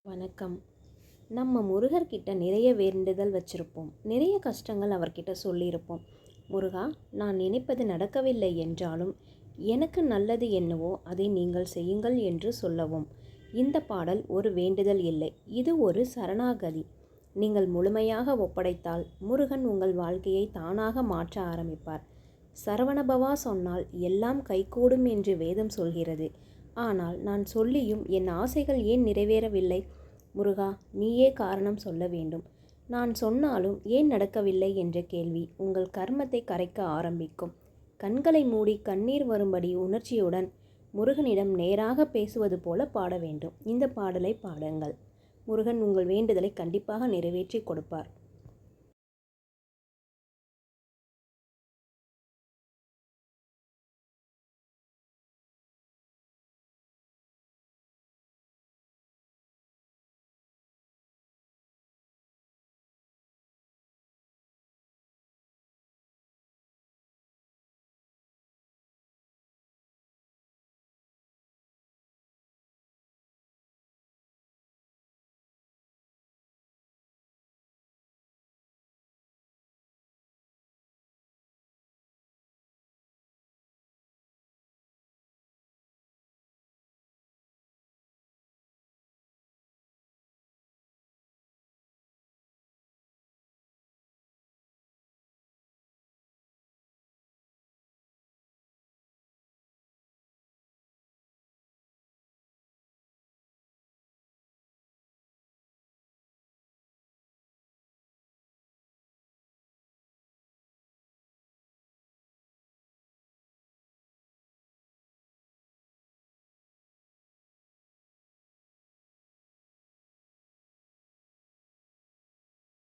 வணக்கம். நம்ம முருகர்கிட்ட நிறைய வேண்டுதல் வச்சிருப்போம். நிறைய கஷ்டங்கள் அவர்கிட்ட சொல்லியிருப்போம். முருகா, நான் நினைப்பது நடக்கவில்லை என்றாலும் எனக்கு நல்லது என்னவோ அதை நீங்கள் செய்யுங்கள் என்று சொல்லவும். இந்த பாடல் ஒரு வேண்டுதல் இல்லை, இது ஒரு சரணாகதி. நீங்கள் முழுமையாக ஒப்படைத்தால் முருகன் உங்கள் வாழ்க்கையை தானாக மாற்ற ஆரம்பிப்பார். சரவணபவா சொன்னால் எல்லாம் கைகூடும் என்று வேதம் சொல்கிறது. ஆனால் நான் சொல்லியும் என் ஆசைகள் ஏன் நிறைவேறவில்லை? முருகா, நீயே காரணம் சொல்ல வேண்டும். நான் சொன்னாலும் ஏன் நடக்கவில்லை என்ற கேள்வி உங்கள் கர்மத்தை கரைக்க ஆரம்பிக்கும். கண்களை மூடி கண்ணீர் வரும்படி உணர்ச்சியுடன் முருகனிடம் நேராக பேசுவது போல பாட வேண்டும். இந்த பாடலை பாடுங்கள். முருகன் உங்கள் வேண்டுதலை கண்டிப்பாக நிறைவேற்றி கொடுப்பார்.